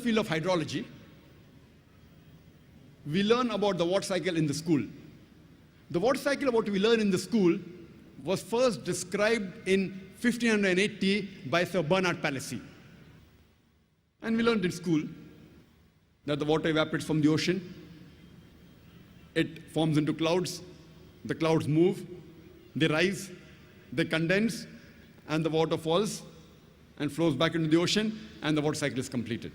field of hydrology, we learn about the water cycle in the school. The water cycle, what we learn in the school, was first described in 1580 by Sir Bernard Palissy. And we learned in school that the water evaporates from the ocean, it forms into clouds, the clouds move, they rise, they condense, and the water falls and flows back into the ocean, and the water cycle is completed.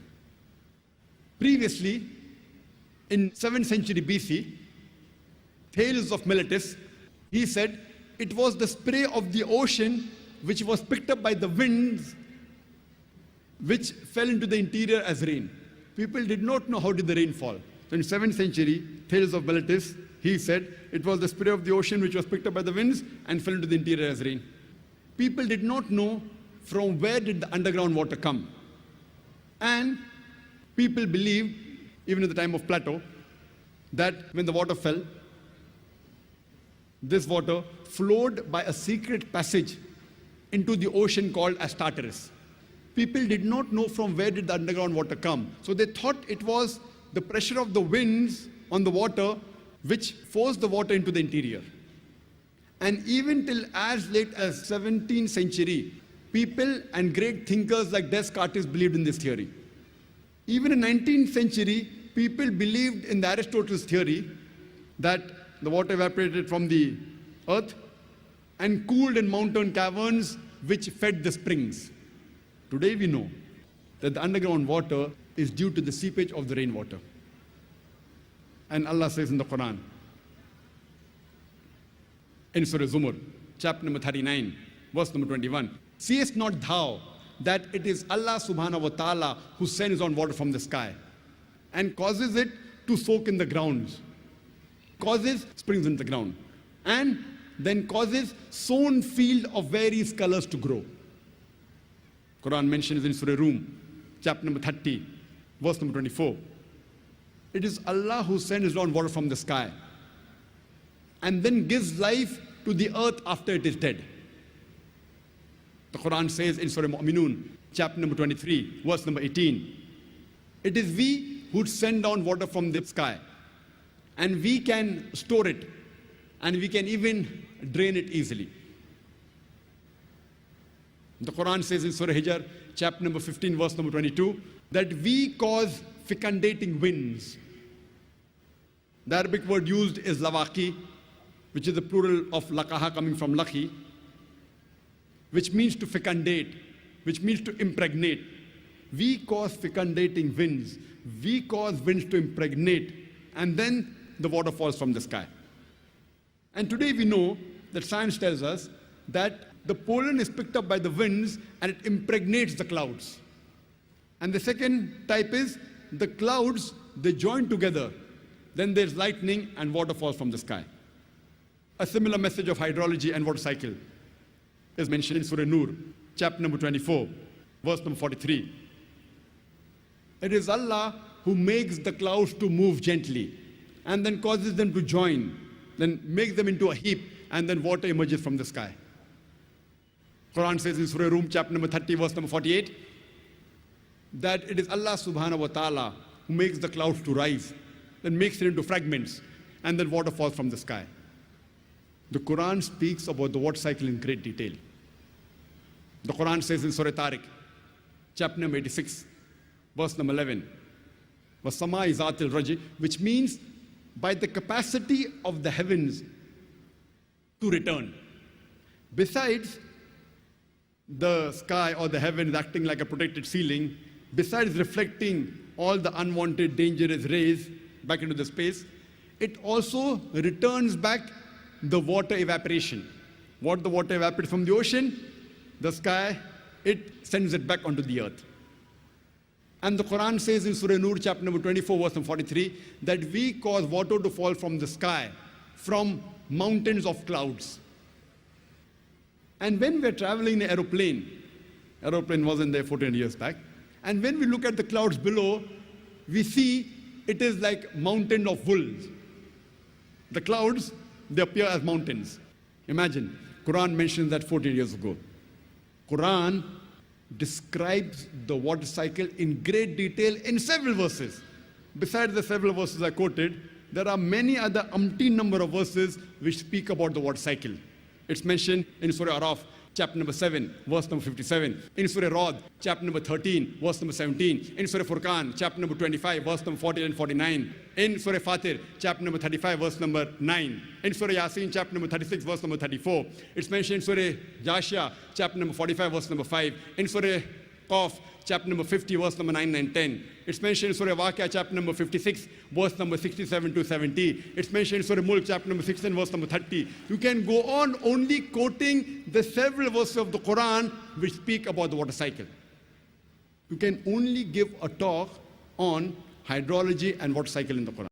Previously, in 7th century BC, Thales of Miletus, he said it was the spray of the ocean which was picked up by the winds which fell into the interior as rain. People did not know how did the rain fall. So in 7th century, Thales of Miletus, he said it was the spray of the ocean which was picked up by the winds and fell into the interior as rain. People did not know from where did the underground water come. And people believed, even at the time of Plato, that when the water fell, this water flowed by a secret passage into the ocean called as Tartarus. People did not know from where did the underground water come. So they thought it was the pressure of the winds on the water which forced the water into the interior. And even till as late as 17th century, people and great thinkers like Descartes believed in this theory. Even in 19th century, people believed in the Aristotle's theory that the water evaporated from the earth and cooled in mountain caverns which fed the springs. Today we know that the underground water is due to the seepage of the rainwater. And Allah says in the Quran, in Surah Zumar, chapter number 39, verse number 21, seest not thou that it is Allah subhanahu wa ta'ala who sends down water from the sky and causes it to soak in the grounds, causes springs in the ground, and then causes sown field of various colors to grow. Quran mentions in Surah Rum, chapter number 30, verse number 24. It is Allah who sends down water from the sky and then gives life to the earth after it is dead. The Quran says in Surah Mu'minun, chapter number 23, verse number 18, it is we who send down water from the sky, and we can store it, and we can even drain it easily. The Quran says in Surah Hijr, chapter number 15, verse number 22, that we cause fecundating winds. The Arabic word used is lawaki, which is the plural of lakaha coming from laki, which means to fecundate, which means to impregnate. We cause fecundating winds. We cause winds to impregnate, and then the water falls from the sky. And today we know that science tells us that the pollen is picked up by the winds and it impregnates the clouds. And the second type is the clouds, they join together. Then there's lightning and water falls from the sky. A similar message of hydrology and water cycle is mentioned in Surah Nur, chapter number 24, verse number 43. It is Allah who makes the clouds to move gently and then causes them to join, then makes them into a heap, and then water emerges from the sky. Quran says in Surah Rum, chapter number 30, verse number 48, that it is Allah subhanahu wa ta'ala who makes the clouds to rise, then makes it into fragments, and then water falls from the sky. The Quran speaks about the water cycle in great detail. The Quran says in Surah Tariq, chapter number 86, verse number 11, وَالسَّمَاءِ ذَاتِ الرَّجِّ, which means by the capacity of the heavens to return. Besides the sky or the heavens acting like a protected ceiling, besides reflecting all the unwanted dangerous rays back into the space, it also returns back the water evaporation. What the water evaporates from the ocean, the sky, it sends it back onto the earth. And the Quran says in Surah Nur, chapter number 24, verse number 43, that we cause water to fall from the sky, from mountains of clouds. And when we're traveling in an aeroplane wasn't there 14 years back, and when we look at the clouds below, we see it is like mountain of wolves. The clouds, they appear as mountains. Imagine, Quran mentions that 14 years ago. Quran describes the water cycle in great detail in several verses. Besides the several verses I quoted, there are many other umpteen number of verses which speak about the water cycle. It's mentioned in Surah Araf, chapter number 7, verse number 57. In Surah Rad, chapter number 13, verse number 17. In Surah Furqan, chapter number 25, verse number 40 and 49. In Surah Fatir, chapter number 35, verse number 9. In Surah Yasin, chapter number 36, verse number 34. It's mentioned in Surah Jashia, chapter number 45, verse number 5. In Surah Qaf, chapter number 50, verse number 9 and 10. It's mentioned in Surah Waqia, chapter number 56, verse number 67 to 70. It's mentioned in Surah Mulk, chapter number 16, verse number 30. You can go on only quoting the several verses of the Quran which speak about the water cycle. You can only give a talk on hydrology and water cycle in the Quran.